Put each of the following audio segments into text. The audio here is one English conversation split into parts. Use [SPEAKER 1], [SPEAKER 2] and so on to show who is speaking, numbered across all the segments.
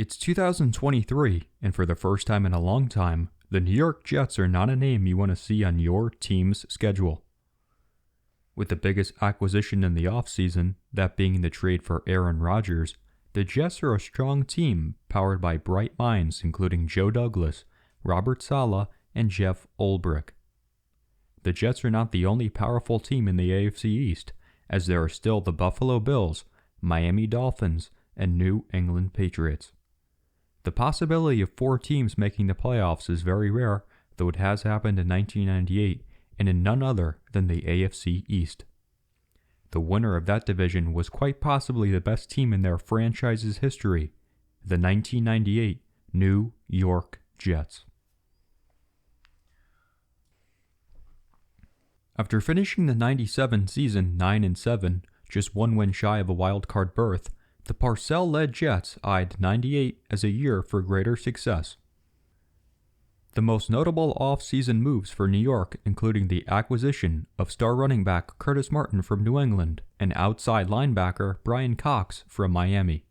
[SPEAKER 1] It's 2023, and for the first time in a long time, the New York Jets are not a name you want to see on your team's schedule. With the biggest acquisition in the offseason, that being the trade for Aaron Rodgers, the Jets are a strong team powered by bright minds including Joe Douglas, Robert Saleh, and Jeff Ulbrich. The Jets are not the only powerful team in the AFC East, as there are still the Buffalo Bills, Miami Dolphins, and New England Patriots. The possibility of 4 teams making the playoffs is very rare, though it has happened in 1998 and in none other than the AFC East. The winner of that division was quite possibly the best team in their franchise's history, the 1998 New York Jets. After finishing the 97 season 9-7, just 1 win shy of a wild-card berth, the Parcells-led Jets eyed 98 as a year for greater success. The most notable off-season moves for New York including the acquisition of star running back Curtis Martin from New England and outside linebacker Brian Cox from Miami.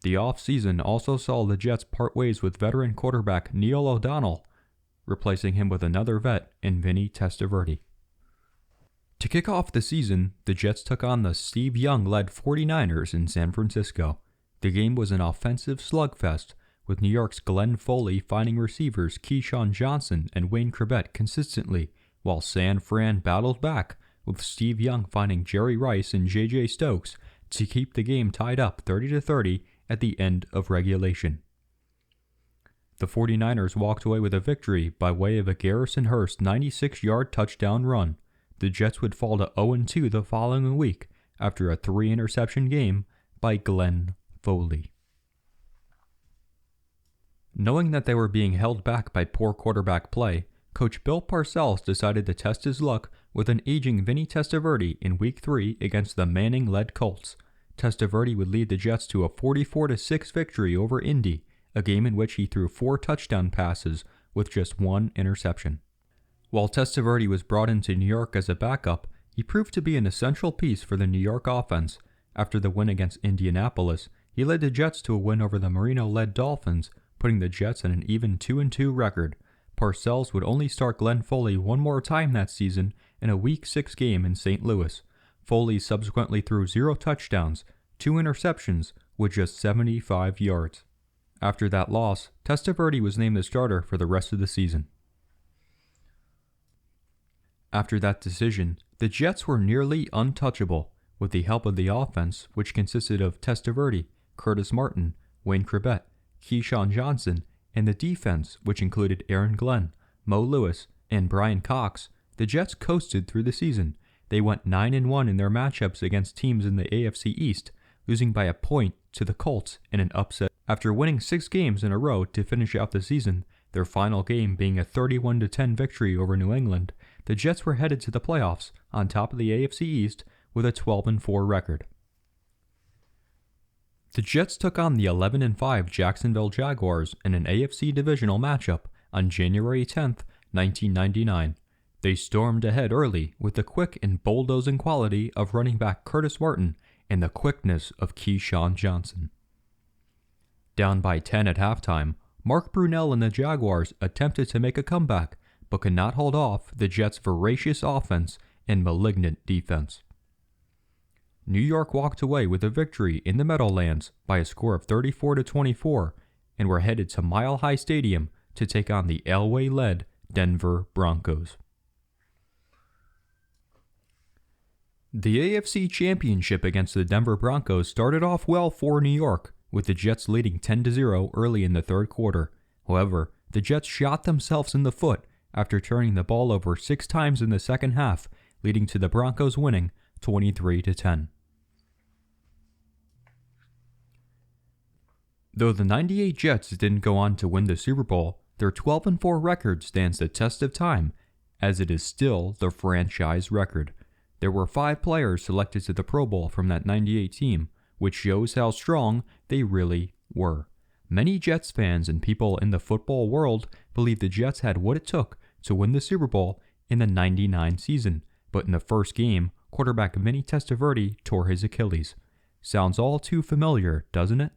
[SPEAKER 1] The off-season also saw the Jets part ways with veteran quarterback Neil O'Donnell, replacing him with another vet in Vinny Testaverde. To kick off the season, the Jets took on the Steve Young-led 49ers in San Francisco. The game was an offensive slugfest, with New York's Glenn Foley finding receivers Keyshawn Johnson and Wayne Chrebet consistently, while San Fran battled back, with Steve Young finding Jerry Rice and J.J. Stokes to keep the game tied up 30-30 at the end of regulation. The 49ers walked away with a victory by way of a Garrison Hearst 96-yard touchdown run. The Jets would fall to 0-2 the following week after a 3-interception game by Glenn Foley. Knowing that they were being held back by poor quarterback play, Coach Bill Parcells decided to test his luck with an aging Vinny Testaverde in Week 3 against the Manning-led Colts. Testaverde would lead the Jets to a 44-6 victory over Indy, a game in which he threw 4 touchdown passes with just 1 interception. While Testaverde was brought into New York as a backup, he proved to be an essential piece for the New York offense. After the win against Indianapolis, he led the Jets to a win over the Marino-led Dolphins, putting the Jets at an even 2-2 record. Parcells would only start Glenn Foley one more time that season in a Week 6 game in St. Louis. Foley subsequently threw 0 touchdowns, 2 interceptions, with just 75 yards. After that loss, Testaverde was named the starter for the rest of the season. After that decision, the Jets were nearly untouchable, with the help of the offense, which consisted of Testaverde, Curtis Martin, Wayne Chrebet, Keyshawn Johnson, and the defense, which included Aaron Glenn, Mo Lewis, and Brian Cox. The Jets coasted through the season. They went 9-1 in their matchups against teams in the AFC East, losing by a point to the Colts in an upset. After winning 6 games in a row to finish out the season, their final game being a 31-10 victory over New England, the Jets were headed to the playoffs on top of the AFC East with a 12-4 record. The Jets took on the 11-5 Jacksonville Jaguars in an AFC divisional matchup on January 10, 1999. They stormed ahead early with the quick and bulldozing quality of running back Curtis Martin and the quickness of Keyshawn Johnson. Down by 10 at halftime, Mark Brunell and the Jaguars attempted to make a comeback, but could not hold off the Jets' voracious offense and malignant defense. New York walked away with a victory in the Meadowlands by a score of 34-24 and were headed to Mile High Stadium to take on the Elway-led Denver Broncos. The AFC Championship against the Denver Broncos started off well for New York, with the Jets leading 10-0 early in the third quarter. However, the Jets shot themselves in the foot after turning the ball over 6 times in the second half, leading to the Broncos winning 23-10. Though the 98 Jets didn't go on to win the Super Bowl, their 12-4 record stands the test of time, as it is still the franchise record. There were 5 players selected to the Pro Bowl from that 98 team, which shows how strong they really were. Many Jets fans and people in the football world believe the Jets had what it took to win the Super Bowl in the 99 season, but in the first game, quarterback Vinny Testaverde tore his Achilles. Sounds all too familiar, doesn't it?